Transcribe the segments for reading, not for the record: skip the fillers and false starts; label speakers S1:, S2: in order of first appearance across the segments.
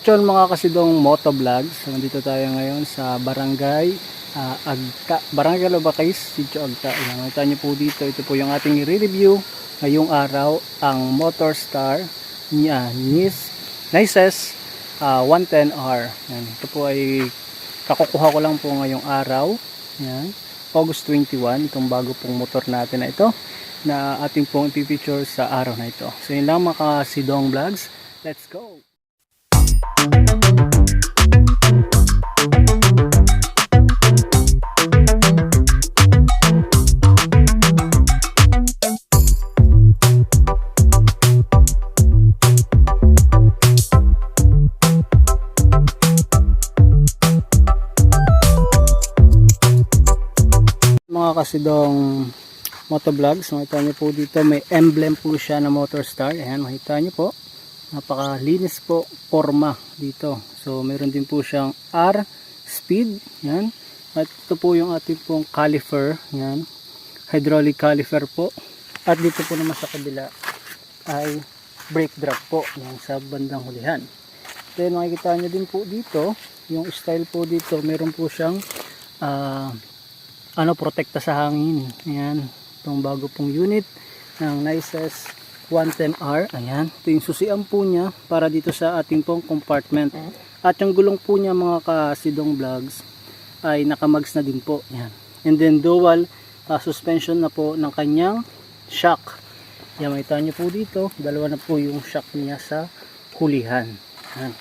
S1: question mga kasidong motovlogs. So, nandito tayo ngayon sa Barangay Agta, Barangay Lubakis, Sitio Agta. Ayan, nakita nyo po dito, ito po yung ating i-review ngayong araw, ang Motorstar Nices 110R. Ayan, ito po ay kakukuha ko lang po ngayong araw. Ayan, August 21, itong bago pong motor natin na ito na ating pong ipipicture sa araw na ito. So yun lang mga kasidong vlogs. Let's go! Mga kasidong motovlogs, makita nyo po dito may emblem po siya na Motorstar. Ayan, makita nyo po, napakalinis po forma dito. So meron din po siyang R speed. Ayan, at ito po yung ating pong caliper. Ayan, hydraulic caliper po. At dito po naman sa kabila ay brake drop po. Ayan, sa bandang hulihan. Then makikita nyo din po dito yung style po dito, meron po siyang protekta sa hangin. Ayan, itong bago pong unit ng Nices 110R. Ayan, ito yung susian po niya para dito sa ating pong compartment. At yung gulong po niya mga kasidong vlogs ay nakamags na din po. Ayan. And then dual suspension na po ng kanyang shock. Ayan, makita nyo po dito, dalawa na po yung shock niya sa hulihan. Ayan.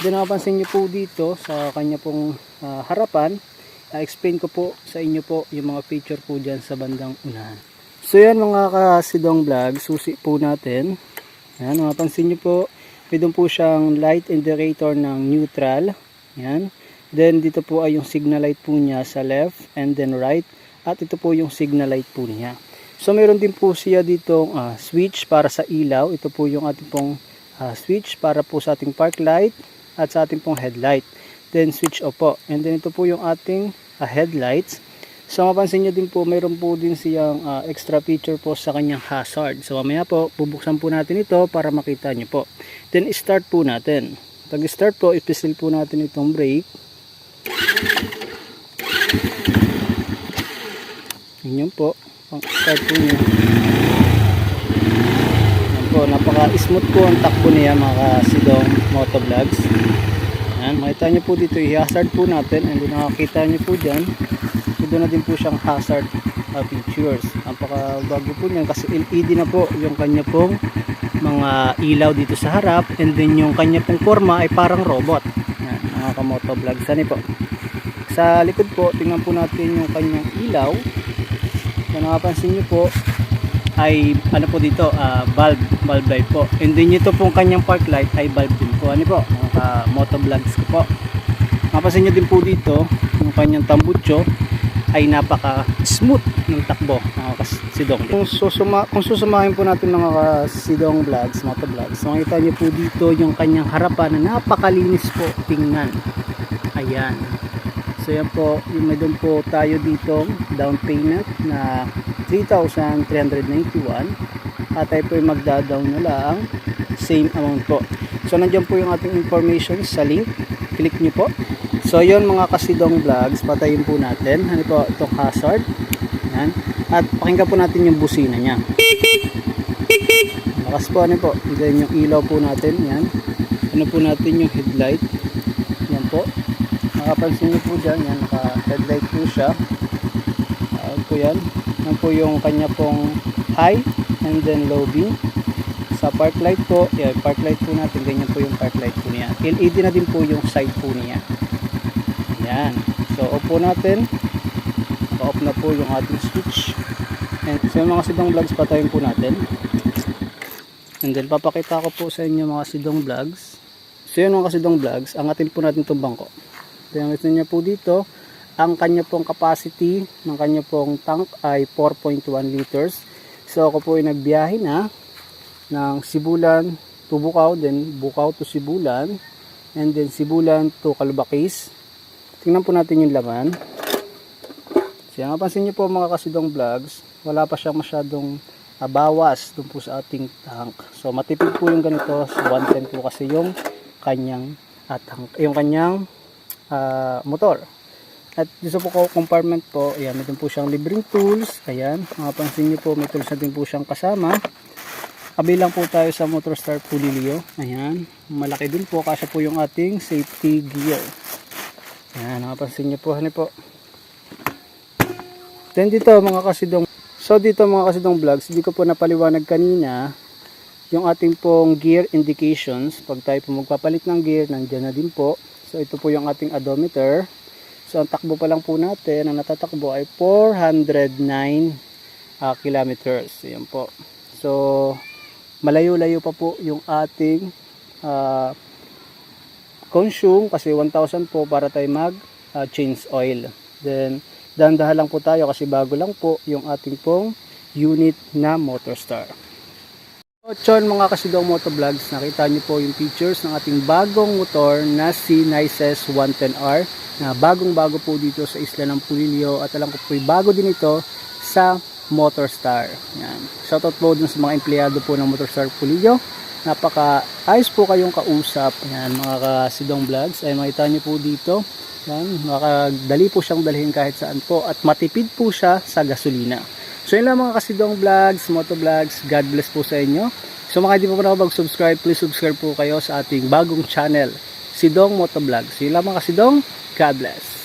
S1: Then napansin nyo po dito sa kanya pong harapan, explain ko po sa inyo po yung mga feature po dyan sa bandang unahan. So yan mga kasidong vlog, susi po natin. Yan, mapapansin nyo po, may doon po siyang light indicator ng neutral. Yan. Then dito po ay yung signal light po niya sa left and then right. At ito po yung signal light po niya. So meron din po siya ditong switch para sa ilaw. Ito po yung ating pong switch para po sa ating park light at sa ating pong headlight. Then switch off po. And then ito po yung ating headlights. So mapansin nyo din po, mayroon po din siyang extra feature po sa kanyang hazard. So mamaya po, bubuksan po natin ito para makita nyo po. Then start po natin. Pag start po, ipisil po natin itong brake. Yun po. Start po nyo. Yan po, napaka smooth po ang takbo niya mga kasidong motovlogs. Ayan, makita nyo po dito, i-hazard po natin, and then nakakita nyo po dyan, ito na din po siyang hazard features. Napaka bago po niyan kasi LED na po yung kanya pong mga ilaw dito sa harap, and then yung kanya pong forma ay parang robot. Ayan, mga kamotovlog, saan po? Sa likod po, tingnan po natin yung kanyang ilaw. Kung nakapansin nyo po, ay ano po dito, bulb light po, and then ito pong kanyang park light ay bulb din po. Ano po, mga motovlogs ko po, mapasin nyo din po dito yung kanyang tambutso ay napaka smooth ng takbo mga kasidong. Kung susumahin po natin mga kasidong vlogs, motovlogs, makita nyo po dito yung kanyang harapan na napakalinis po tingnan. Ayan, so yan po, may doon po tayo dito down payment na 3,391 at tayo po yung magda-down na lang same amount po. So nandiyan po yung ating information sa link, click nyo po. So yun mga kasidong vlogs, patayin po natin ano po itong hazard. Yan. At pakinggan po natin yung busina nya. Lakas po, ano po, and then yung ilaw po natin. Yan, ano po natin yung headlight. Yan po, makapansin nyo po dyan, yan, naka headlight po siya. Po yan. Yan po yung kanya pong high and then low beam. Sa park light po, yeah, park light po natin, ganyan po yung park light po niya. LED na din po yung side po niya. Yan. So off po natin. Off na po yung ating switch. And so mga sidong vlogs, patayin po natin. And then papakita ko po sa inyo mga sidong vlogs. So yun mga sidong vlogs, angatin po natin itong bangko. Then gusto niya po dito, ang kanya pong capacity ng kanya pong tank ay 4.1 liters. So ako po ay nagbiyahe na ng Sibulan to Bukaw, then Bukaw to Sibulan, and then Sibulan to Calubakis. Tingnan po natin yung laman. So napansin niyo po mga kasidong vlogs, wala pa siyang masyadong bawas dun po sa ating tank. So matipid po yung ganito, so 110 po kasi yung kanyang at yung kanyang motor. At dito po compartment po, ayan, may po siyang libreng tools. Ayan, makapansin niyo po, may tools natin po siyang kasama. Kabilang po tayo sa Motorstar Pulilio. Ayan, malaki din po, kasi po yung ating safety gear. Ayan, makapansin niyo po, hani po. Then dito mga kasidong, dito mga kasidong vlogs, hindi ko po napaliwanag kanina yung ating pong gear indications. Pag tayo po magpapalit ng gear, nandiyan na din po. So ito po yung ating odometer. So ang takbo pa lang po natin, ang natatakbo ay 409 kilometers. Ayan po. So malayo-layo pa po yung ating consume, kasi 1,000 po para tayo mag change oil. Then dahan-dahan lang po tayo kasi bago lang po yung ating pong unit na Motorstar. So mga kasidong motovlogs, nakita niyo po yung features ng ating bagong motor na si Nices 110R, na bagong-bago po dito sa isla ng Pulilio, at alam ko po bago din ito sa Motorstar. Yan. Shoutout po dun sa mga empleyado po ng Motorstar Pulilio. Napaka-ayos po kayong kausap. Yan, mga kasidong vlogs. Ay makita niyo po dito. Yan, makadali po siyang dalhin kahit saan po, at matipid po siya sa gasolina. So yun lang mga kasidong vlogs, motovlogs. God bless po sa inyo. So mga hindi po na mag-subscribe, please subscribe po kayo sa ating bagong channel, Sidong Motovlogs. So yun lang mga kasidong, God bless.